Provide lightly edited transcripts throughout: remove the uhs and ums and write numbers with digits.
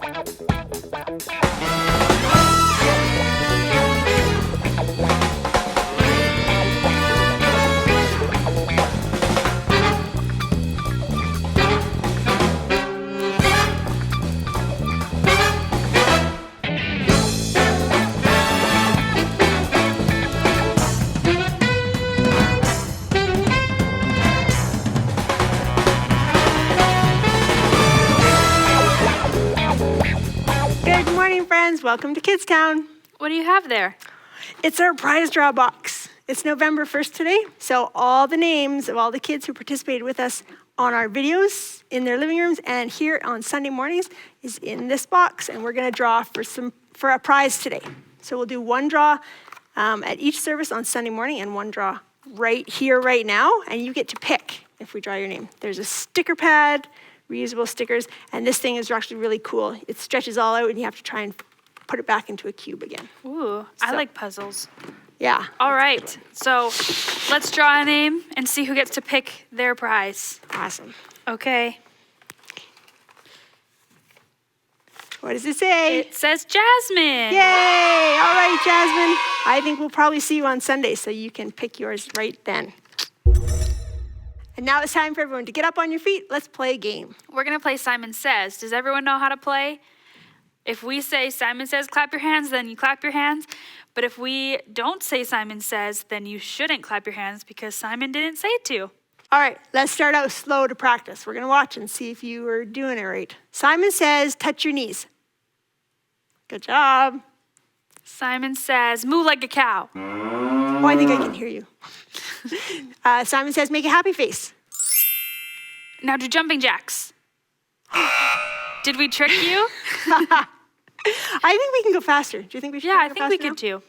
Good morning, friends. Welcome to KidzTown. What do you have there? It's our prize draw box. It's November 1st today, so all the names of all the kids who participated with us on our videos in their living rooms and here on Sunday mornings is in this box, and we're going to draw for a prize today. So we'll do one draw at each service on Sunday morning and one draw right here, right now, and you get to pick if we draw your name. There's a sticker pad, reusable stickers, and this thing is actually really cool. It stretches all out, and you have to try and put it back into a cube again. Ooh, I like puzzles. Yeah. All right, so let's draw a name and see who gets to pick their prize. Awesome. Okay. What does it say? It says Jasmine. Yay! All right, Jasmine. I think we'll probably see you on Sunday, so you can pick yours right then. And now it's time for everyone to get up on your feet. Let's play a game. We're going to play Simon Says. Does everyone know how to play? If we say Simon Says, clap your hands, then you clap your hands. But if we don't say Simon Says, then you shouldn't clap your hands because Simon didn't say to. All right, let's start out slow to practice. We're going to watch and see if you are doing it right. Simon says, touch your knees. Good job. Simon Says, moo like a cow. Oh, I think I can hear you. Simon says, make a happy face. Now do jumping jacks. Did we trick you? I think we can go faster. Do you think we should Yeah, go I faster think we now? could too.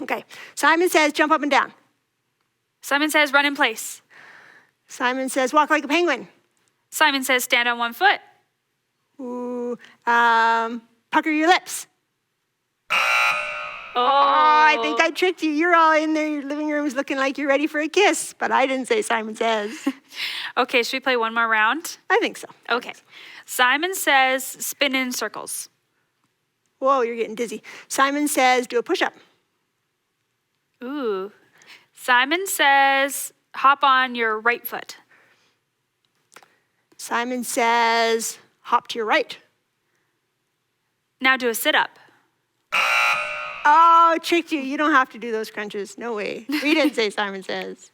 Okay. Simon says, jump up and down. Simon Says, run in place. Simon says, walk like a penguin. Simon Says, stand on one foot. Ooh, pucker your lips. Oh, I think I tricked you. You're all in there, your living rooms looking like you're ready for a kiss, but I didn't say Simon says. Okay, should we play one more round? I think so. Okay. Simon Says, spin in circles. Whoa, you're getting dizzy. Simon says, do a push-up. Ooh. Simon Says, hop on your right foot. Simon says, hop to your right. Now do a sit-up. Oh, tricked you. You don't have to do those crunches. No way. We didn't say Simon says.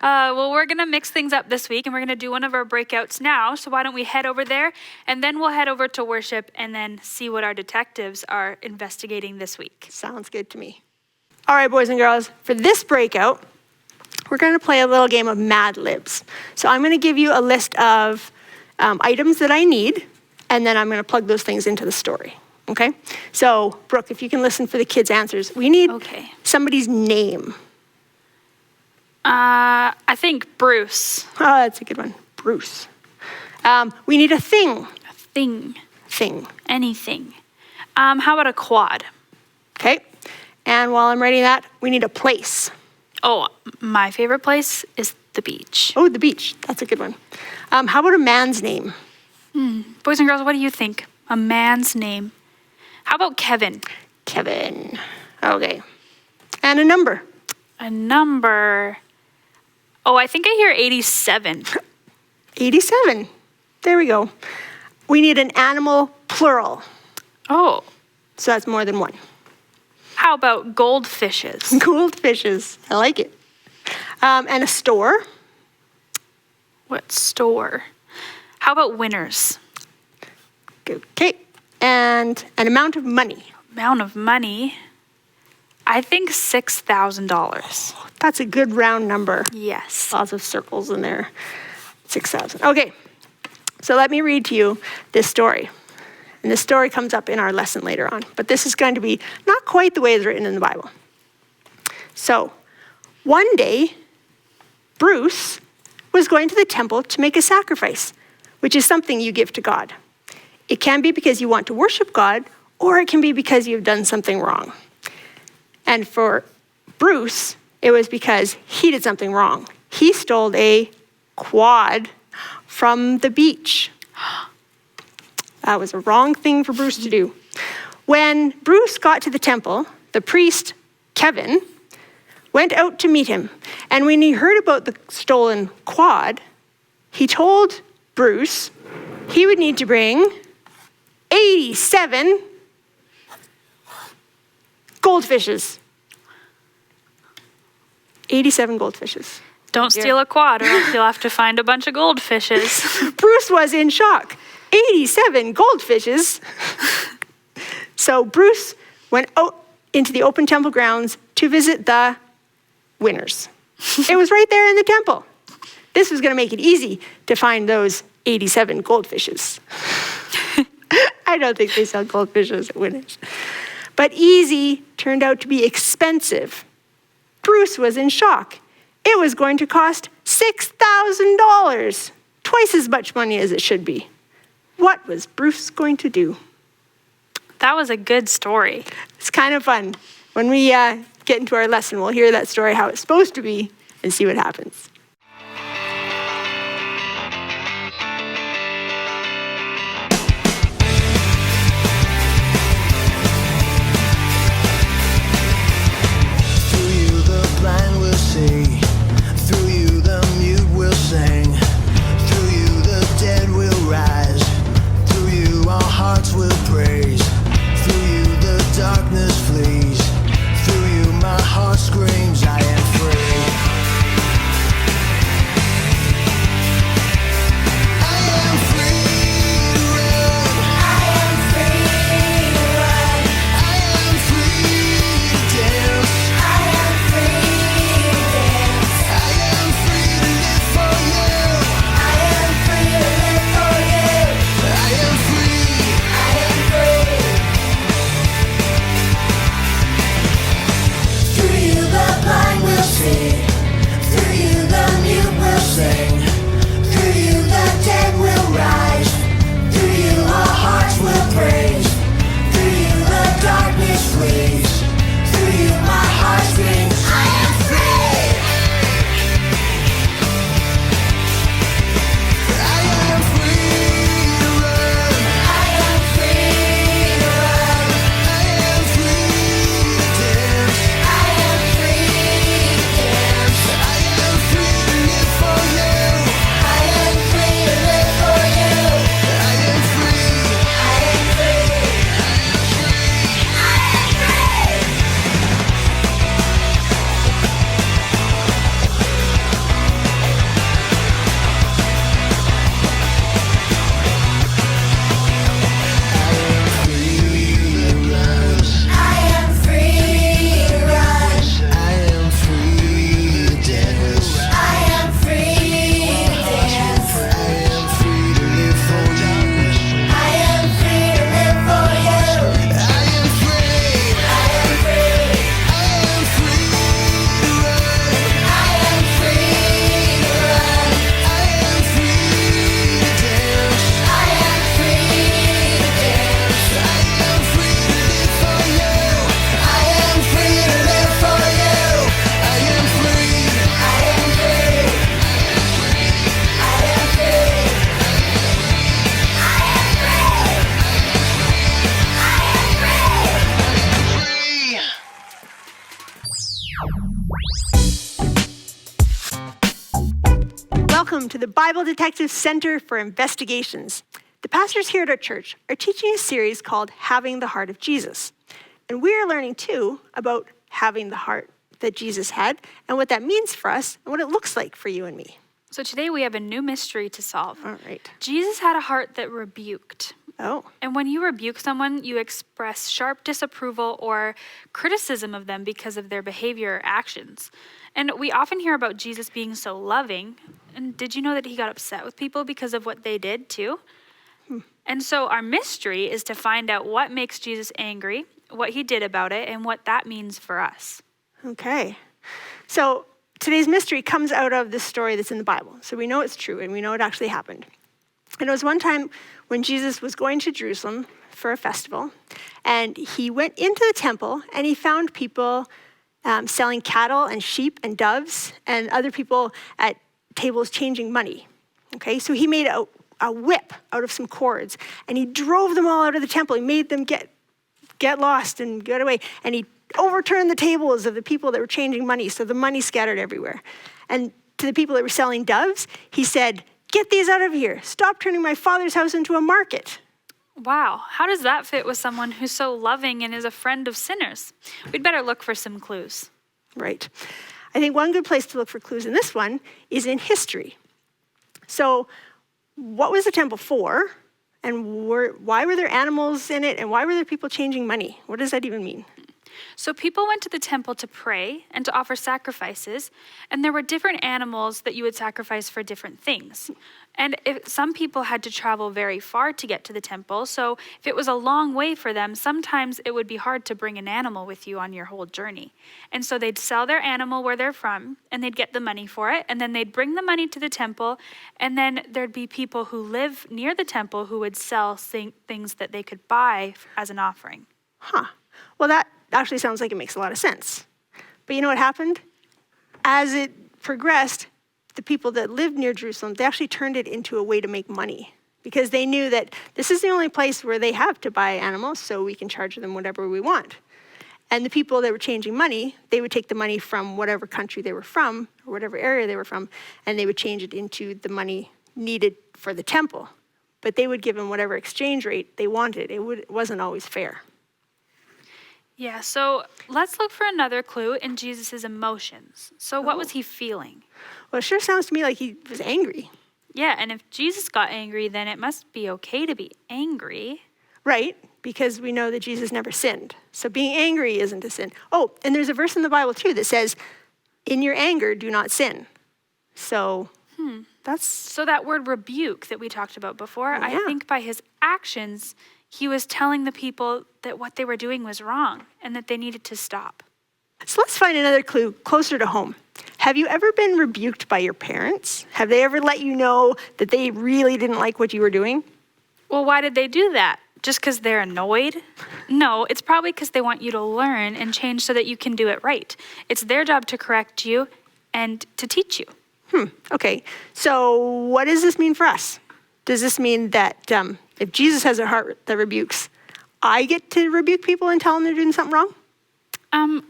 Well, we're going to mix things up this week, and we're going to do one of our breakouts now. So why don't we head over there, and then we'll head over to worship and then see what our detectives are investigating this week. Sounds good to me. All right, boys and girls, for this breakout, we're going to play a little game of Mad Libs. So I'm going to give you a list of items that I need, and then I'm going to plug those things into the story. Okay? So, Brooke, if you can listen for the kids' answers. We need somebody's name. I think Bruce. Oh, that's a good one. Bruce. We need a thing. A thing. Thing. Anything. How about a quad? Okay. And while I'm writing that, we need a place. Oh, my favorite place is the beach. Oh, the beach. That's a good one. How about a man's name? Boys and girls, what do you think? A man's name. How about Kevin? Kevin. Okay. And a number. A number. Oh, I think I hear 87. 87. There we go. We need an animal plural. Oh. So that's more than one. How about goldfishes? Goldfishes. I like it. And a store. What store? How about winners? Okay. And an amount of money. Amount of money? I think $6,000. That's a good round number. Yes. Lots of circles in there. 6,000. Okay. So let me read to you this story. And this story comes up in our lesson later on. But this is going to be not quite the way it's written in the Bible. So, one day, Bruce was going to the temple to make a sacrifice, which is something you give to God. It can be because you want to worship God, or it can be because you've done something wrong. And for Bruce, it was because he did something wrong. He stole a quad from the beach. That was a wrong thing for Bruce to do. When Bruce got to the temple, the priest, Kevin, went out to meet him. And when he heard about the stolen quad, he told Bruce he would need to bring 87 goldfishes. 87 goldfishes. Don't steal a quad or else you'll have to find a bunch of goldfishes. Bruce was in shock. 87 goldfishes. So Bruce went out into the open temple grounds to visit the winners. It was right there in the temple. This was going to make it easy to find those 87 goldfishes. I don't think they sell goldfishes at Winners. But easy turned out to be expensive. Bruce was in shock. It was going to cost $6,000, twice as much money as it should be. What was Bruce going to do? That was a good story. It's kind of fun. When we get into our lesson, we'll hear that story, how it's supposed to be, and see what happens. Welcome to the Bible Detective Center for Investigations. The pastors here at our church are teaching a series called Having the Heart of Jesus. And we are learning too about having the heart that Jesus had and what that means for us and what it looks like for you and me. So today we have a new mystery to solve. All right. Jesus had a heart that rebuked. Oh. And when you rebuke someone, you express sharp disapproval or criticism of them because of their behavior or actions. And we often hear about Jesus being so loving. And did you know that he got upset with people because of what they did too? And so our mystery is to find out what makes Jesus angry, what he did about it, and what that means for us. Okay. So today's mystery comes out of this story that's in the Bible. So we know it's true and we know it actually happened. And it was one time when Jesus was going to Jerusalem for a festival, and he went into the temple and he found people selling cattle and sheep and doves and other people at tables changing money. Okay, so he made a a whip out of some cords, and he drove them all out of the temple. He made them get lost and get away. And he overturned the tables of the people that were changing money, so the money scattered everywhere. And to the people that were selling doves, he said, "Get these out of here. Stop turning my Father's house into a market." Wow, how does that fit with someone who's so loving and is a friend of sinners? We'd better look for some clues. Right. I think one good place to look for clues in this one is in history. So what was the temple for? And why were there animals in it? And why were there people changing money? What does that even mean? So people went to the temple to pray and to offer sacrifices, and there were different animals that you would sacrifice for different things. And some people had to travel very far to get to the temple, so if it was a long way for them, sometimes it would be hard to bring an animal with you on your whole journey. And so they'd sell their animal where they're from, and they'd get the money for it, and then they'd bring the money to the temple, and then there'd be people who live near the temple who would sell things that they could buy as an offering. Huh. Well, that actually sounds like it makes a lot of sense. But you know what happened? As it progressed, the people that lived near Jerusalem, they actually turned it into a way to make money because they knew that this is the only place where they have to buy animals, so we can charge them whatever we want. And the people that were changing money, they would take the money from whatever country they were from or whatever area they were from, and they would change it into the money needed for the temple. But they would give them whatever exchange rate they wanted. It wasn't always fair. Yeah, so let's look for another clue in Jesus' emotions. So what was he feeling? Well, it sure sounds to me like he was angry. Yeah, and if Jesus got angry, then it must be okay to be angry. Right, because we know that Jesus never sinned. So being angry isn't a sin. Oh, and there's a verse in the Bible too that says, "In your anger, do not sin." So that's... So that word rebuke that we talked about before, Yeah. I think by his actions, he was telling the people that what they were doing was wrong and that they needed to stop. So let's find another clue closer to home. Have you ever been rebuked by your parents? Have they ever let you know that they really didn't like what you were doing? Well, why did they do that? Just because they're annoyed? No, it's probably because they want you to learn and change so that you can do it right. It's their job to correct you and to teach you. Okay, so what does this mean for us? Does this mean that if Jesus has a heart that rebukes, I get to rebuke people and tell them they're doing something wrong?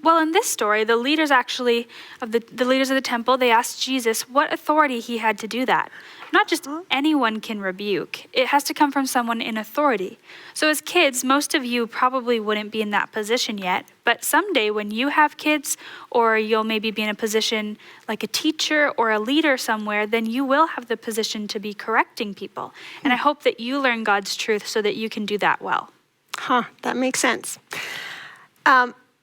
Well, in this story, the leaders actually, the leaders of the temple, they asked Jesus what authority he had to do that. Not just anyone can rebuke. It has to come from someone in authority. So as kids, most of you probably wouldn't be in that position yet, but someday when you have kids, or you'll maybe be in a position like a teacher or a leader somewhere, then you will have the position to be correcting people. And I hope that you learn God's truth so that you can do that well. That makes sense.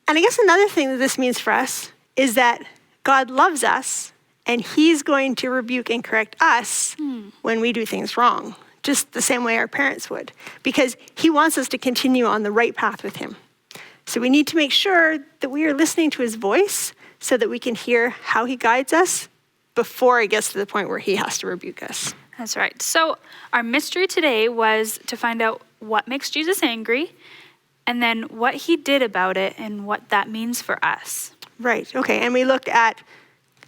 And I guess another thing that this means for us is that God loves us and he's going to rebuke and correct us when we do things wrong, just the same way our parents would, because he wants us to continue on the right path with him. So we need to make sure that we are listening to his voice so that we can hear how he guides us before it gets to the point where he has to rebuke us. That's right. So our mystery today was to find out what makes Jesus angry, and then what he did about it and what that means for us. Right, okay, and we looked at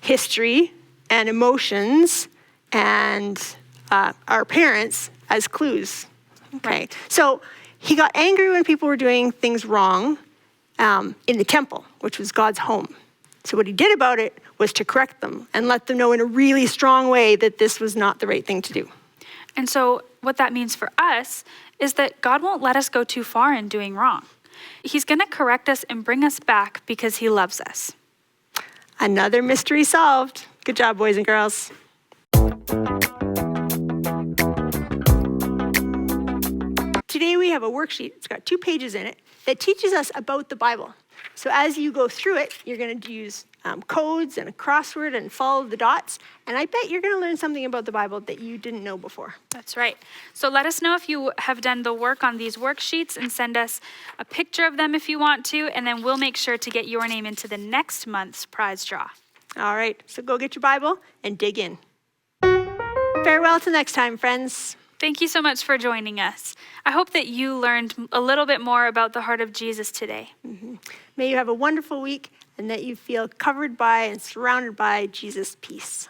history and emotions and our parents as clues. Okay, Right. So he got angry when people were doing things wrong in the temple, which was God's home. So what he did about it was to correct them and let them know in a really strong way that this was not the right thing to do. And so what that means for us is that God won't let us go too far in doing wrong. He's going to correct us and bring us back because he loves us. Another mystery solved. Good job, boys and girls. Today we have a worksheet. It's got 2 pages in it that teaches us about the Bible. So as you go through it, you're going to use codes and a crossword and follow the dots. And I bet you're going to learn something about the Bible that you didn't know before. That's right. So let us know if you have done the work on these worksheets and send us a picture of them if you want to, and then we'll make sure to get your name into the next month's prize draw. All right, so go get your Bible and dig in. Farewell till next time, friends. Thank you so much for joining us. I hope that you learned a little bit more about the heart of Jesus today. May you have a wonderful week and that you feel covered by and surrounded by Jesus' peace.